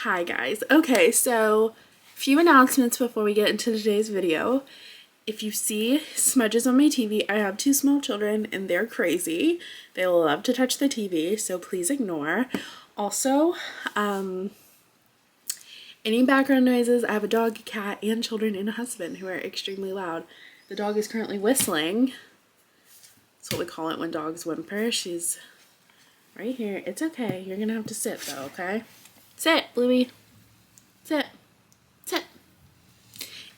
Hi guys. Okay, so a few announcements before we get into today's video. If you see smudges on my TV, I have two small children and they're crazy. They love to touch the TV, so please ignore. Also, any background noises, I have a dog, a cat, and children and a husband who are extremely loud. The dog is currently whistling. That's what we call it when dogs whimper. She's right here. It's okay. You're gonna have to sit though, okay? Sit, Bluey. Sit. Sit.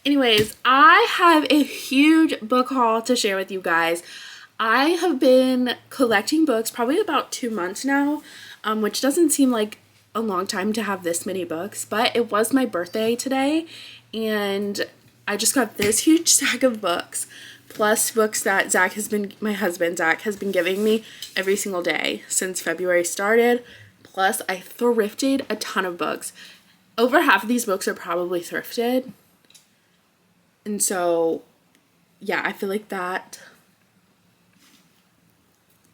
Anyways, I have a huge book haul to share with you guys. I have been collecting books probably about 2 months now, which doesn't seem like a long time to have this many books, but it was my birthday today, and I just got this huge stack of books, plus books that my husband Zach has been giving me every single day since February started. Plus, I thrifted a ton of books. Over half of these books are probably thrifted. And so, yeah, I feel like that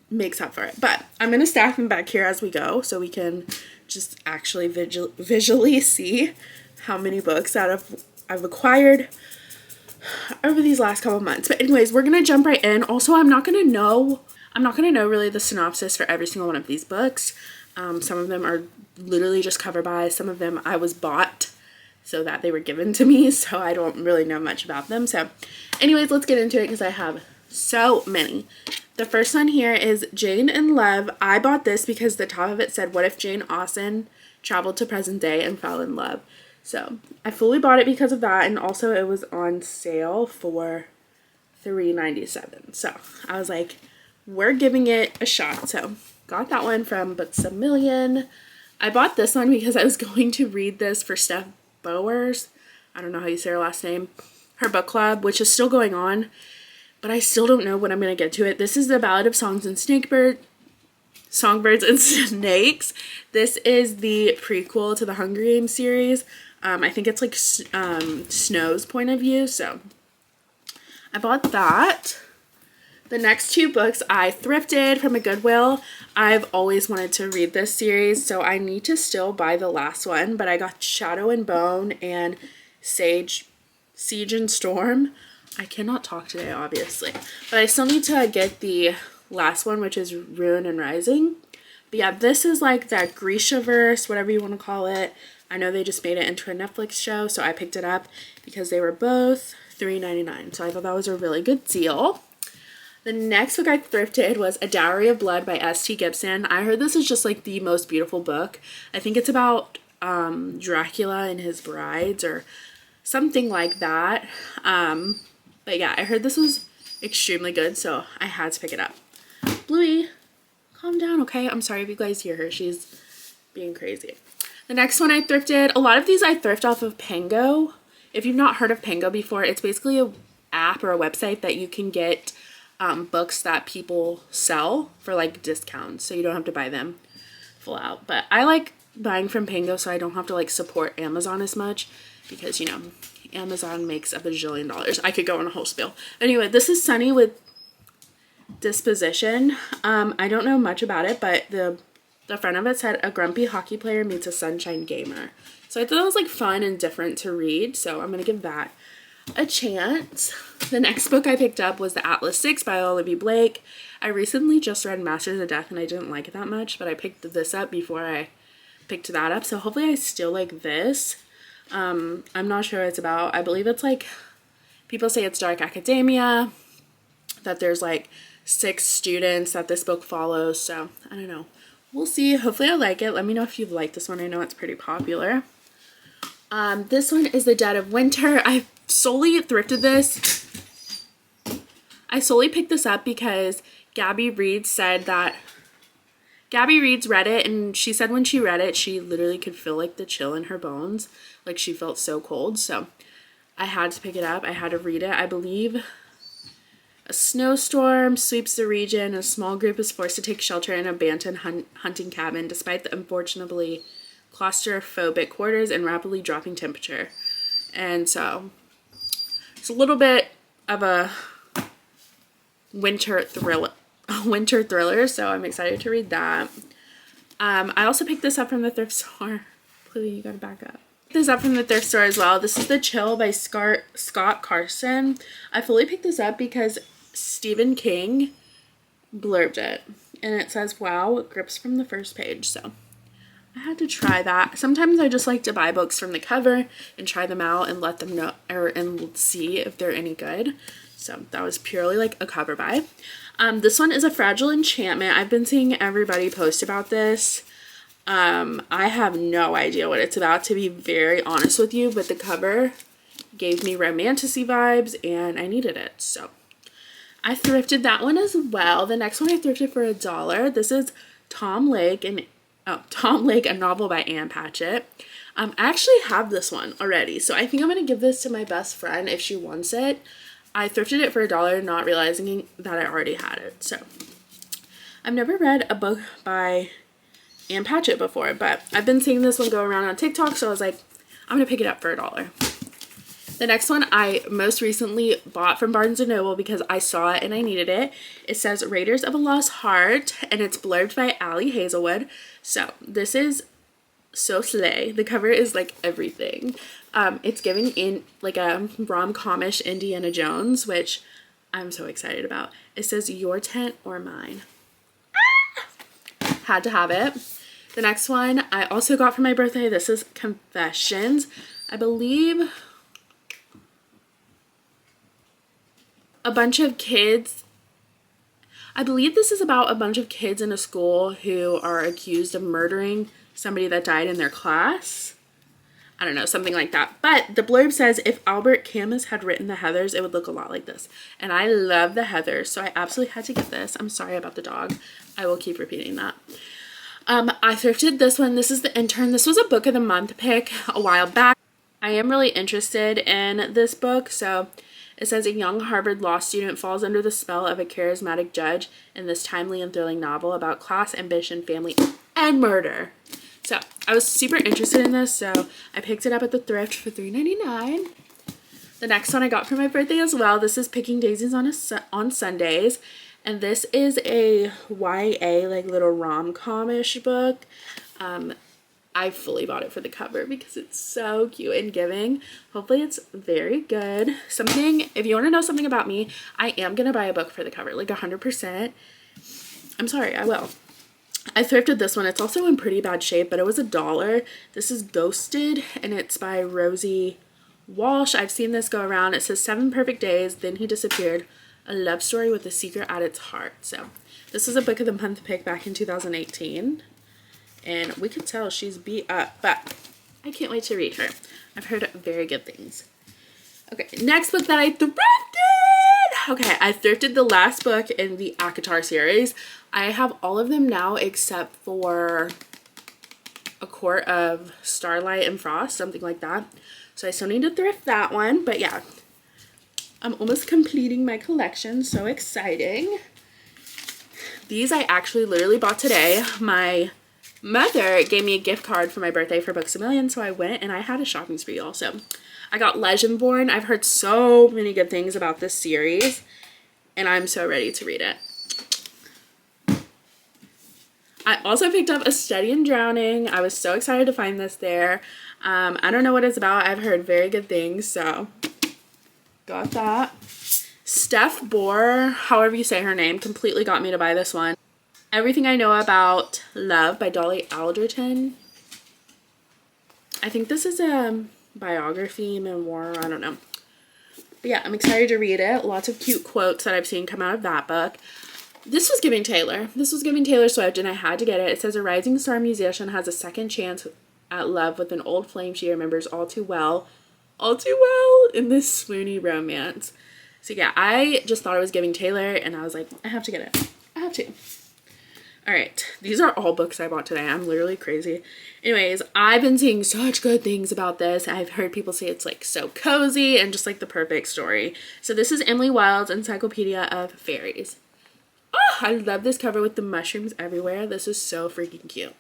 makes up for it. But I'm going to stack them back here as we go so we can just actually visually see how many books that I've acquired over these last couple months. But anyways, we're going to jump right in. Also, I'm not going to know really the synopsis for every single one of these books. Some of them are literally just cover by. Some of them I was bought so that they were given to me, so I don't really know much about them. So anyways, let's get into it because I have so many. The first one here is Jane in Love. I bought this because the top of it said, "What if Jane Austen traveled to present day and fell in love?" So I fully bought it because of that, and also it was on sale for $3.97. So I was like, we're giving it a shot. So got that one from Books A Million. I bought this one because I was going to read this for Steph Bowers. I don't know how you say her last name. Her book club, which is still going on, but I still don't know when I'm going to get to it. This is the Ballad of Songbirds and Snakes. This is the prequel to the Hunger Games series. I think it's like Snow's point of view, so I bought that. The next two books I thrifted from a Goodwill. I've always wanted to read this series, so I need to still buy the last one, but I got Shadow and Bone and Siege and Storm. I cannot talk today, obviously, but I still need to get the last one, which is Ruin and Rising. But yeah, this is like that Grishaverse, whatever you want to call it. I know they just made it into a Netflix show, so I picked it up because they were both $3.99, so I thought that was a really good deal. The next book I thrifted was A Dowry of Blood by S.T. Gibson. I heard this is just like the most beautiful book. I think it's about Dracula and his brides or something like that. But yeah, I heard this was extremely good, so I had to pick it up. Bluey, calm down, okay? I'm sorry if you guys hear her. She's being crazy. The next one I thrifted, a lot of these I thrift off of Pango. If you've not heard of Pango before, it's basically an app or a website that you can get books that people sell for like discounts, so you don't have to buy them full out. But I like buying from Pango so I don't have to like support Amazon as much because, you know, Amazon makes a bajillion dollars. I could go on a whole spiel. Anyway, this is Sunny with Disposition. I don't know much about it, but the front of it said a grumpy hockey player meets a sunshine gamer. So I thought it was like fun and different to read, so I'm gonna give that a chance. The next book I picked up was The Atlas Six by Olivia Blake. I recently just read Masters of Death and I didn't like it that much, but I picked this up before I picked that up, so hopefully I still like this. I'm not sure what it's about. I believe it's like, people say it's dark academia, that there's like 6 students that this book follows, so I don't know. We'll see. Hopefully I like it. Let me know if you've liked this one. I know it's pretty popular. This one is The Dead of Winter. I solely thrifted this. I solely picked this up because Gabby Reed read it, and she said when she read it, she literally could feel like the chill in her bones. Like she felt so cold. So I had to pick it up. I had to read it. I believe a snowstorm sweeps the region. A small group is forced to take shelter in an abandoned hunting cabin despite the unfortunately claustrophobic quarters and rapidly dropping temperature. And so it's a little bit of a winter thriller, so I'm excited to read that. I also picked this up from the thrift store. Chloe, you gotta back up. This up from the thrift store as well. This is The Chill by Scott Carson. I fully picked this up because Stephen King blurbed it. And it says, wow, it grips from the first page. So I had to try that. Sometimes I just like to buy books from the cover and try them out and let them know and see if they're any good. So that was purely like a cover buy. This one is A Fragile Enchantment. I've been seeing everybody post about this. I have no idea what it's about, to be very honest with you, but the cover gave me romantasy vibes and I needed it. So I thrifted that one as well. The next one I thrifted for $1. This is Tom Lake, a novel by Ann Patchett. I actually have this one already, so I think I'm going to give this to my best friend if she wants it. I thrifted it for $1, not realizing that I already had it. So I've never read a book by Ann Patchett before, but I've been seeing this one go around on TikTok, so I was like, I'm going to pick it up for $1. The next one I most recently bought from Barnes & Noble because I saw it and I needed it. It says Raiders of a Lost Heart, and it's blurbed by Ali Hazelwood. So this is so slay. The cover is like everything. It's giving in like a rom-comish Indiana Jones, which I'm so excited about. It says your tent or mine. Had to have it. The next one I also got for my birthday. This is Confessions. I believe a bunch of kids. I believe this is about a bunch of kids in a school who are accused of murdering somebody that died in their class. I don't know, something like that. But the blurb says, if Albert Camus had written The Heathers, it would look a lot like this. And I love The Heathers, so I absolutely had to get this. I'm sorry about the dog. I will keep repeating that. I thrifted this one. This is The Intern. This was a book of the month pick a while back. I am really interested in this book, so it says a young Harvard law student falls under the spell of a charismatic judge in this timely and thrilling novel about class, ambition, family, and murder. So I was super interested in this, so I picked it up at the thrift for $3.99. The next one I got for my birthday as well. This is Picking Daisies on Sundays, and this is a YA like little rom-com-ish book. I fully bought it for the cover because it's so cute and giving. Hopefully it's very good. If you want to know something about me, I am going to buy a book for the cover, like 100%. I'm sorry, I will. I thrifted this one. It's also in pretty bad shape, but it was $1. This is Ghosted, and it's by Rosie Walsh. I've seen this go around. It says 7 perfect days, then he disappeared. A love story with a secret at its heart. So this is a book of the month pick back in 2018. And we can tell she's beat up, but I can't wait to read her. I've heard very good things. Okay, next book that I thrifted. Okay, I thrifted the last book in the ACOTAR series. I have all of them now except for A Court of Starlight and Frost, something like that. So I still need to thrift that one, but yeah. I'm almost completing my collection, so exciting. These I actually literally bought today. My mother gave me a gift card for my birthday for Books A Million, so I went and I had a shopping spree also. I got Legendborn. I've heard so many good things about this series, and I'm so ready to read it. I also picked up A Study in Drowning. I was so excited to find this there. I don't know what it's about. I've heard very good things, so got that. Steph Bohr, however you say her name, completely got me to buy this one. Everything I Know About Love by Dolly Alderton. I think this is a biography, memoir, I don't know. But yeah, I'm excited to read it. Lots of cute quotes that I've seen come out of that book. This was giving Taylor. This was giving Taylor Swift, and I had to get it. It says a rising star musician has a second chance at love with an old flame she remembers all too well in this swoony romance. So yeah, I just thought it was giving Taylor, and I was like, I have to get it. I have to. Alright, these are all books I bought today. I'm literally crazy. Anyways, I've been seeing such good things about this. I've heard people say it's like so cozy and just like the perfect story. So this is Emily Wilde's Encyclopedia of Fairies. Oh, I love this cover with the mushrooms everywhere. This is so freaking cute.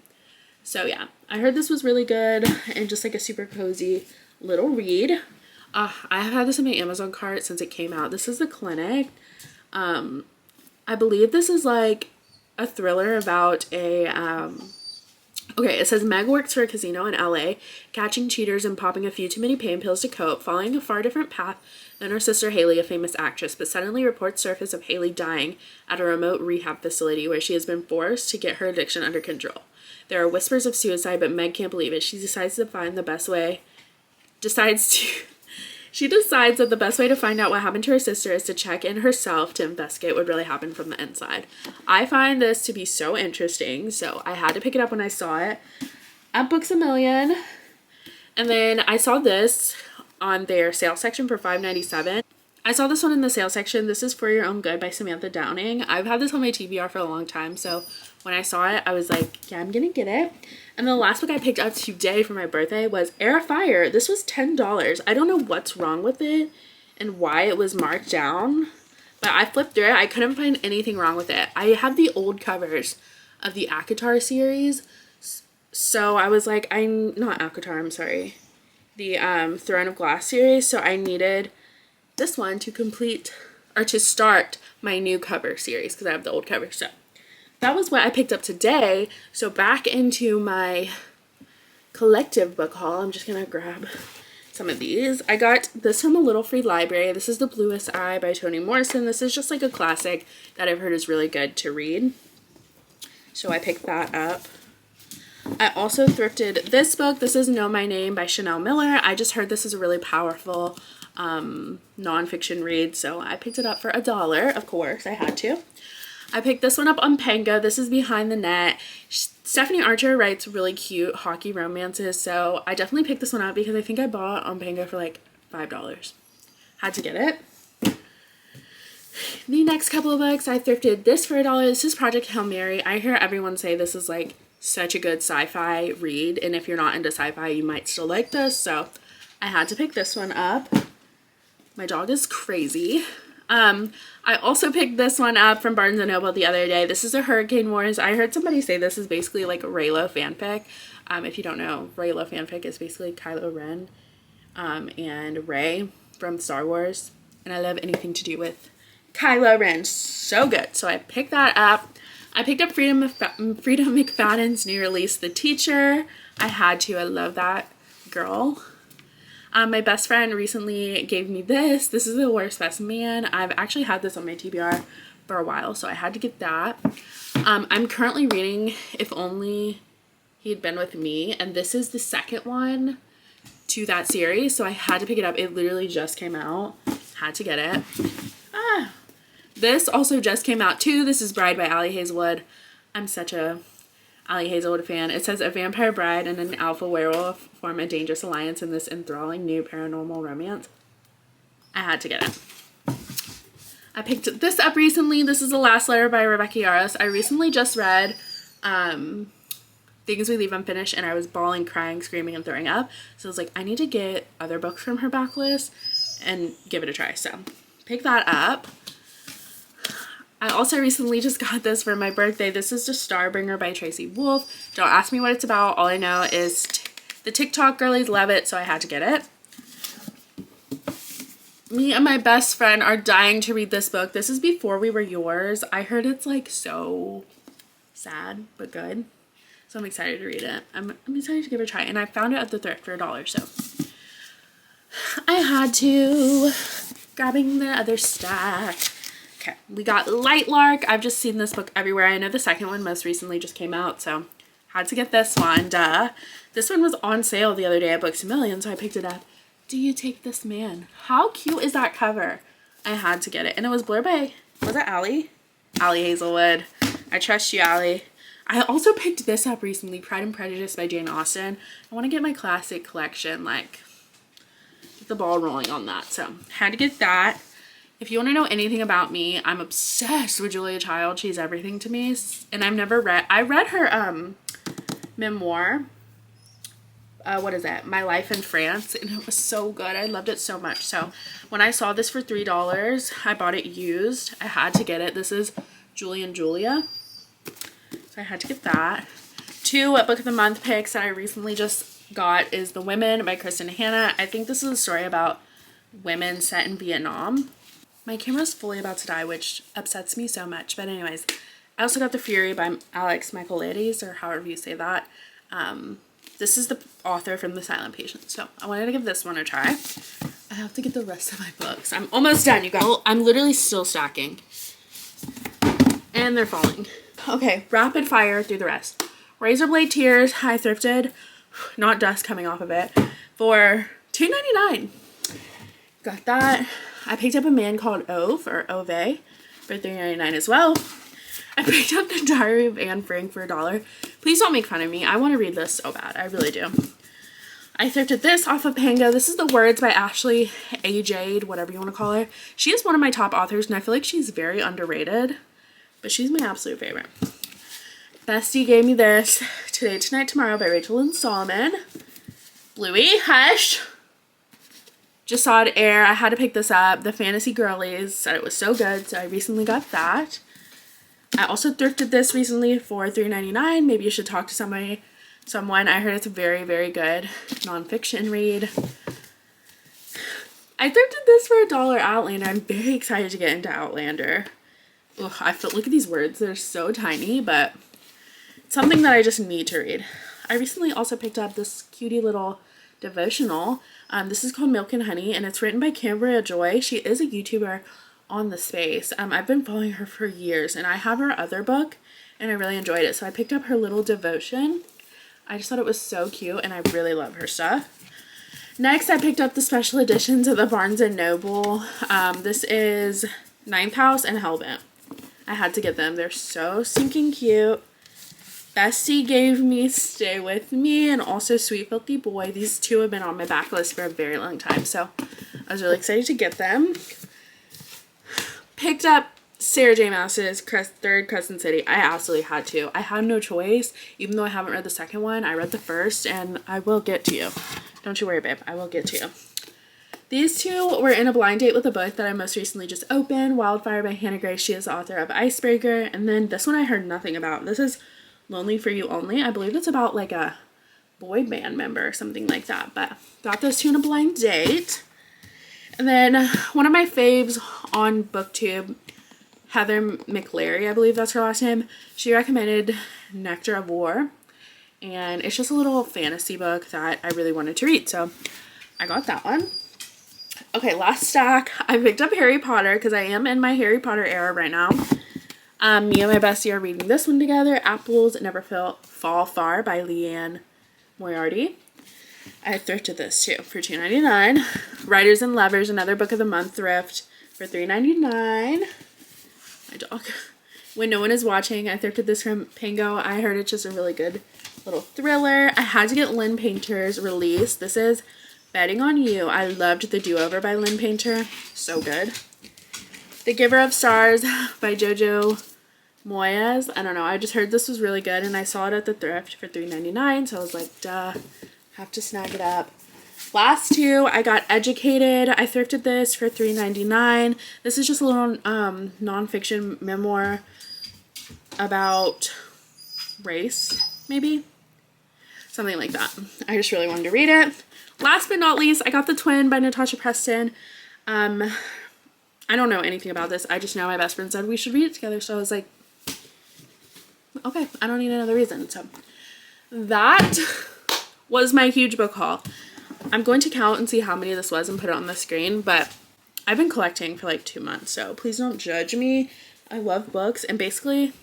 So yeah, I heard this was really good and just like a super cozy little read. I have had this in my Amazon cart since it came out. This is The Clinic. I believe this is like a thriller about a Okay, it says Meg works for a casino in LA, catching cheaters and popping a few too many pain pills to cope, following a far different path than her sister Haley, a famous actress, but suddenly reports surface of Haley dying at a remote rehab facility where she has been forced to get her addiction under control. There are whispers of suicide, but Meg can't believe it. She decides to find the best way, she decides that the best way to find out what happened to her sister is to check in herself to investigate what really happened from the inside. I find this to be so interesting, so I had to pick it up when I saw it at Books A Million. And then I saw this on their sale section for $5.97. I saw this one in the sale section. This is For Your Own Good by Samantha Downing. I've had this on my TBR for a long time, so when I saw it, I was like, yeah, I'm gonna get it. And the last book I picked up today for my birthday was Heir of Fire. This was $10. I don't know what's wrong with it and why it was marked down, but I flipped through it. I couldn't find anything wrong with it. I have the old covers of the ACOTAR series, so I was like, not ACOTAR, I'm sorry. The Throne of Glass series, so I needed this one to complete, or to start my new cover series, because I have the old cover, so that was what I picked up today. So back into my collective book haul, I'm just gonna grab some of these. I got this from a Little Free Library. This is The Bluest Eye by Toni Morrison. This is just like a classic that I've heard is really good to read, so I picked that up. I also thrifted this book. This is Know My Name by Chanel Miller. I just heard this is a really powerful nonfiction read, so I picked it up for $1. Of course, I had to. I picked this one up on Pengo. This is Behind the Net. Stephanie Archer writes really cute hockey romances, so I definitely picked this one up because I think I bought it on Pengo for like $5. Had to get it. The next couple of books, I thrifted this for $1. This is Project Hail Mary. I hear everyone say this is like such a good sci-fi read, and if you're not into sci-fi, you might still like this, so I had to pick this one up. My dog is crazy. I also picked this one up from Barnes & Noble the other day. This is a Hurricane Wars. I heard somebody say this is basically like a Reylo fanfic. If you don't know, Reylo fanfic is basically Kylo Ren and Rey from Star Wars. And I love anything to do with Kylo Ren. So good. So I picked that up. I picked up Freedom McFadden's new release, The Teacher. I had to. I love that girl. My best friend recently gave me this. This is The Worst Best Man. I've actually had this on my TBR for a while, so I had to get that. I'm currently reading If Only He'd Been With Me, and this is the second one to that series, so I had to pick it up. It literally just came out. Had to get it. This also just came out too. This is Bride by Ali Hazelwood. I'm such a Ali Hazelwood fan. It says a vampire bride and an alpha werewolf form a dangerous alliance in this enthralling new paranormal romance. I had to get it. I picked this up recently. This is The Last Letter by Rebecca Yarros. I recently just read Things We Leave Unfinished, and I was bawling, crying, screaming, and throwing up. So I was like, I need to get other books from her backlist and give it a try. So pick that up. I also recently just got this for my birthday. This is just Starbringer by Tracy Wolff. Don't ask me what it's about. All I know is the TikTok girlies love it, so I had to get it. Me and my best friend are dying to read this book. This is Before We Were Yours. I heard it's like so sad but good, so I'm excited to read it. I'm excited to give it a try, and I found it at the thrift for $1, so I had to. Grabbing the other stack. Okay, we got Lightlark. I've just seen this book everywhere. I know the second one most recently just came out, so had to get this one. Duh. This one was on sale the other day at Books A Million, so I picked it up. Do You Take This Man? How cute is that cover? I had to get it. And it was blurred by, was it Ali? Ali Hazelwood. I trust you, Ali. I also picked this up recently, Pride and Prejudice by Jane Austen. I want to get my classic collection, like, get the ball rolling on that. So, had to get that. If you want to know anything about me, I'm obsessed with Julia Child. She's everything to me. And I've never read, I read her memoir. What is that? My Life in France. And it was so good. I loved it so much. So when I saw this for $3, I bought it used. I had to get it. This is Julie and Julia. So I had to get that. 2 Book of the Month picks that I recently just got is The Women by Kristen Hanna. I think this is a story about women set in Vietnam. My camera's fully about to die, which upsets me so much. But anyways, I also got The Fury by Alex Michaelides, or however you say that. This is the author from The Silent Patient, so I wanted to give this one a try. I have to get the rest of my books. I'm almost done, you guys. I'm literally still stacking. And they're falling. Okay, rapid fire through the rest. Razorblade Tears, I thrifted, not dust coming off of it, for $2.99. Got that. I picked up A Man Called Ove, or Ove, for $3.99 as well. I picked up The Diary of Anne Frank for $1. Please don't make fun of me. I want to read this so bad. I really do. I thrifted this off of Pango. This is The Words by Ashley A. Jade, whatever you want to call her. She is one of my top authors, and I feel like she's very underrated, but she's my absolute favorite. Bestie gave me this, Today, Tonight, Tomorrow by Rachel Lynn Solomon. Bluey, Hush. Just saw it air. I had to pick this up. The Fantasy Girlies said it was so good, so I recently got that. I also thrifted this recently for $3.99. Maybe you should talk to someone. I heard it's a very, very good nonfiction read. I thrifted this for $1, Outlander. I'm very excited to get into Outlander. Ugh, look at these words. They're so tiny, but it's something that I just need to read. I recently also picked up this cutie little devotional. This is called Milk and Honey, and it's written by Cambria Joy. She is a YouTuber on the space. I've been following her for years, and I have her other book, and I really enjoyed it. So I picked up her little devotion. I just thought it was so cute, and I really love her stuff. Next, I picked up the special editions of the Barnes & Noble. This is Ninth House and Hellbent. I had to get them. They're so stinking cute. Bestie gave me Stay With Me and also Sweet Filthy Boy. These two have been on my backlist for a very long time, so I was really excited to get them. Picked up Sarah J. Maas's Third Crescent City. I absolutely had to. I had no choice. Even though I haven't read the second one, I read the first, and I will get to you. Don't you worry, babe. I will get to you. These two were in a blind date with a book that I most recently just opened, Wildfire by Hannah Gray. She is the author of Icebreaker. And then this one I heard nothing about. This is Lonely for You Only. I believe it's about like a boy band member or something like that. But got those two in a blind date. And then one of my faves on BookTube, Heather McLary, I believe that's her last name, she recommended Nectar of War. And it's just a little fantasy book that I really wanted to read. So I got that one. Okay, last stack. I picked up Harry Potter because I am in my Harry Potter era right now. Me and my bestie are reading this one together. Apples Never Fall Far by Leanne Moriarty. I thrifted this too for $2.99. Writers and Lovers, another book of the month thrift for $3.99. My dog. When No One Is Watching, I thrifted this from Pango. I heard it's just a really good little thriller. I had to get Lynn Painter's Release. This is Betting on You. I loved The Do-Over by Lynn Painter. So good. The Giver of Stars by Jojo Moyes. I don't know. I just heard this was really good, and I saw it at the thrift for $3.99, so I was like, duh. Have to snag it up. Last two, I got Educated. I thrifted this for $3.99. This is just a little nonfiction memoir about race, maybe? Something like that. I just really wanted to read it. Last but not least, I got The Twin by Natasha Preston. I don't know anything about this. I just know my best friend said we should read it together, so I was like, okay, I don't need another reason. So that was my huge book haul. I'm going to count and see how many this was and put it on the screen, but I've been collecting for like 2 months, so please don't judge me. I love books, and basically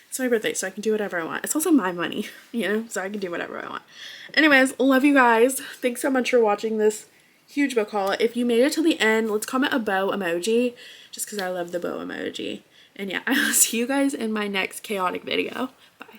it's my birthday, so I can do whatever I want. It's also my money, you know, so I can do whatever I want. Anyways, love you guys. Thanks so much for watching this huge book haul. If you made it to the end, let's comment a bow emoji, just because I love the bow emoji. And yeah, I'll see you guys in my next chaotic video. Bye.